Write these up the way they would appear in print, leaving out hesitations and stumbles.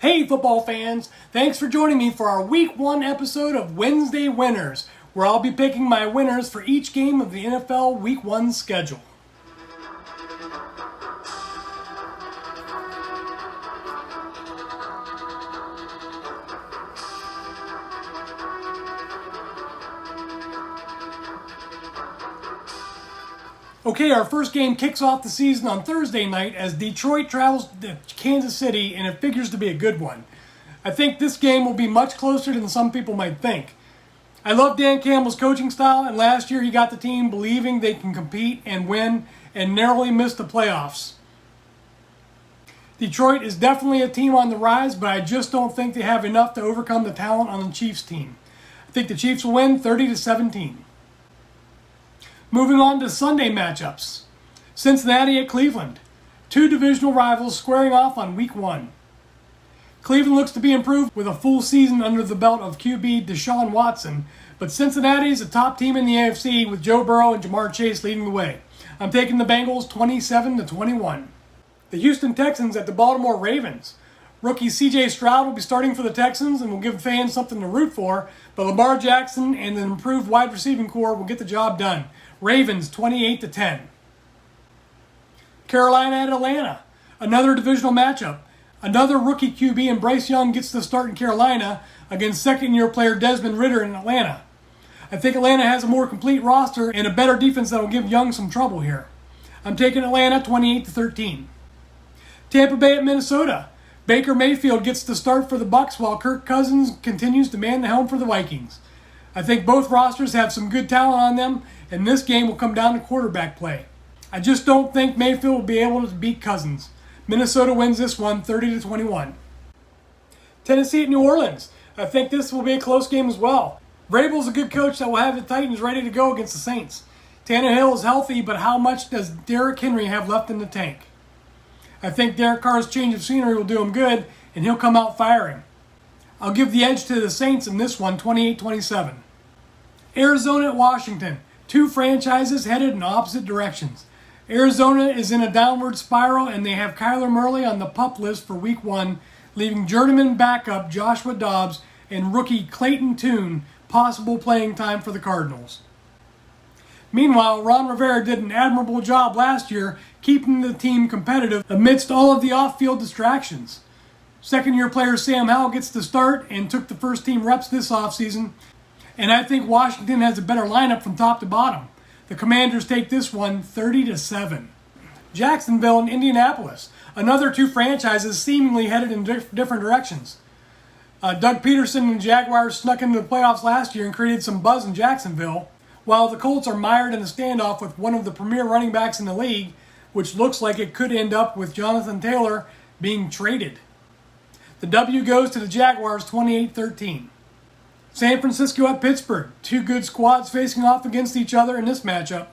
Hey football fans, thanks for joining me for our Week 1 episode of Wednesday Winners, where I'll be picking my winners for each game of the NFL Week 1 schedule. Okay, our first game kicks off the season on Thursday night as Detroit travels to Kansas City, and it figures to be a good one. I think this game will be much closer than some people might think. I love Dan Campbell's coaching style, and last year he got the team believing they can compete and win and narrowly missed the playoffs. Detroit is definitely a team on the rise, but I just don't think they have enough to overcome the talent on the Chiefs team. I think the Chiefs will win 30-17. Moving on to Sunday matchups. Cincinnati at Cleveland. Two divisional rivals squaring off on Week 1. Cleveland looks to be improved with a full season under the belt of QB Deshaun Watson, but Cincinnati is a top team in the AFC with Joe Burrow and Jamar Chase leading the way. I'm taking the Bengals 27-21. The Houston Texans at the Baltimore Ravens. Rookie CJ Stroud will be starting for the Texans and will give fans something to root for, but Lamar Jackson and the improved wide receiving core will get the job done. Ravens 28-10. Carolina at Atlanta. Another divisional matchup. Another rookie QB and Bryce Young gets the start in Carolina against second-year player Desmond Ridder in Atlanta. I think Atlanta has a more complete roster and a better defense that will give Young some trouble here. I'm taking Atlanta 28-13. Tampa Bay at Minnesota. Baker Mayfield gets the start for the Bucs while Kirk Cousins continues to man the helm for the Vikings. I think both rosters have some good talent on them, and this game will come down to quarterback play. I just don't think Mayfield will be able to beat Cousins. Minnesota wins this one 30-21. Tennessee at New Orleans. I think this will be a close game as well. Vrabel's a good coach that will have the Titans ready to go against the Saints. Tannehill is healthy, but how much does Derrick Henry have left in the tank? I think Derek Carr's change of scenery will do him good, and he'll come out firing. I'll give the edge to the Saints in this one, 28-27. Arizona at Washington. Two franchises headed in opposite directions. Arizona is in a downward spiral, and they have Kyler Murray on the PUP list for Week 1, leaving journeyman backup Joshua Dobbs and rookie Clayton Tune possible playing time for the Cardinals. Meanwhile, Ron Rivera did an admirable job last year keeping the team competitive amidst all of the off-field distractions. Second-year player Sam Howell gets the start and took the first-team reps this offseason, and I think Washington has a better lineup from top to bottom. The Commanders take this one 30-7. Jacksonville and Indianapolis. Another two franchises seemingly headed in different directions. Doug Peterson and the Jaguars snuck into the playoffs last year and created some buzz in Jacksonville, while the Colts are mired in a standoff with one of the premier running backs in the league, which looks like it could end up with Jonathan Taylor being traded. The W goes to the Jaguars 28-13. San Francisco at Pittsburgh. Two good squads facing off against each other in this matchup.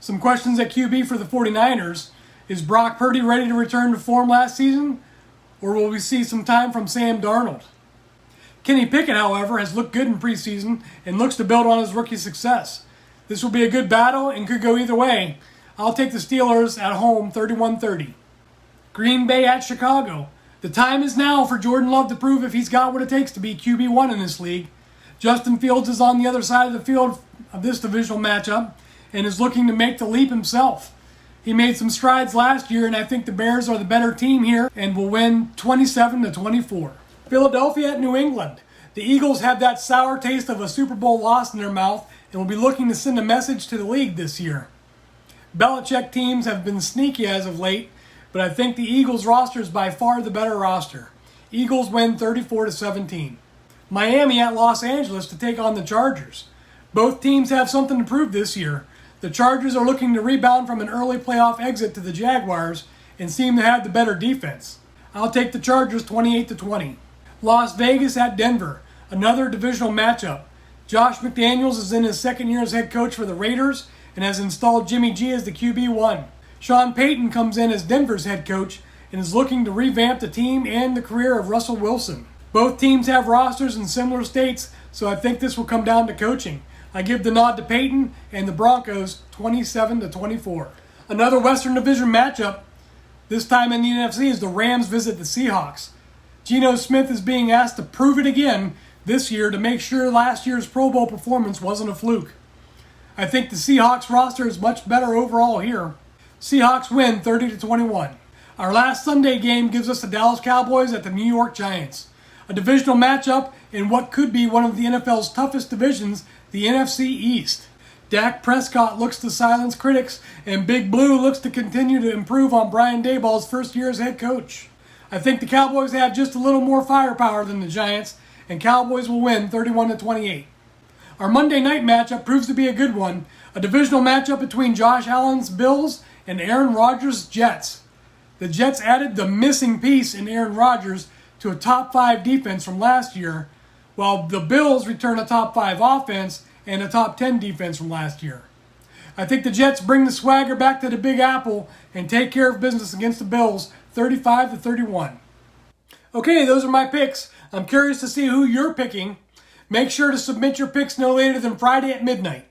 Some questions at QB for the 49ers. Is Brock Purdy ready to return to form last season? Or will we see some time from Sam Darnold? Kenny Pickett, however, has looked good in preseason and looks to build on his rookie success. This will be a good battle and could go either way. I'll take the Steelers at home 31-30. Green Bay at Chicago. The time is now for Jordan Love to prove if he's got what it takes to be QB1 in this league. Justin Fields is on the other side of the field of this divisional matchup and is looking to make the leap himself. He made some strides last year, and I think the Bears are the better team here and will win 27-24. Philadelphia at New England. The Eagles have that sour taste of a Super Bowl loss in their mouth and will be looking to send a message to the league this year. Belichick teams have been sneaky as of late, but I think the Eagles roster is by far the better roster. Eagles win 34-17. Miami at Los Angeles to take on the Chargers. Both teams have something to prove this year. The Chargers are looking to rebound from an early playoff exit to the Jaguars and seem to have the better defense. I'll take the Chargers 28-20. Las Vegas at Denver. Another divisional matchup. Josh McDaniels is in his second year as head coach for the Raiders and has installed Jimmy G as the QB1. Sean Payton comes in as Denver's head coach and is looking to revamp the team and the career of Russell Wilson. Both teams have rosters in similar states, so I think this will come down to coaching. I give the nod to Peyton and the Broncos 27-24. Another Western Division matchup, this time in the NFC, is the Rams visit the Seahawks. Geno Smith is being asked to prove it again this year to make sure last year's Pro Bowl performance wasn't a fluke. I think the Seahawks roster is much better overall here. Seahawks win 30-21. Our last Sunday game gives us the Dallas Cowboys at the New York Giants. A divisional matchup in what could be one of the NFL's toughest divisions, the NFC East. Dak Prescott looks to silence critics, and Big Blue looks to continue to improve on Brian Daboll's first year as head coach. I think the Cowboys have just a little more firepower than the Giants, and Cowboys will win 31-28. Our Monday night matchup proves to be a good one, a divisional matchup between Josh Allen's Bills and Aaron Rodgers' Jets. The Jets added the missing piece in Aaron Rodgers to a top 5 defense from last year, while the Bills return a top 5 offense and a top 10 defense from last year. I think the Jets bring the swagger back to the Big Apple and take care of business against the Bills 35-31. Okay, those are my picks. I'm curious to see who you're picking. Make sure to submit your picks no later than Friday at midnight.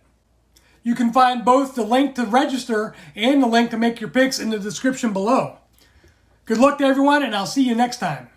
You can find both the link to register and the link to make your picks in the description below. Good luck to everyone, and I'll see you next time.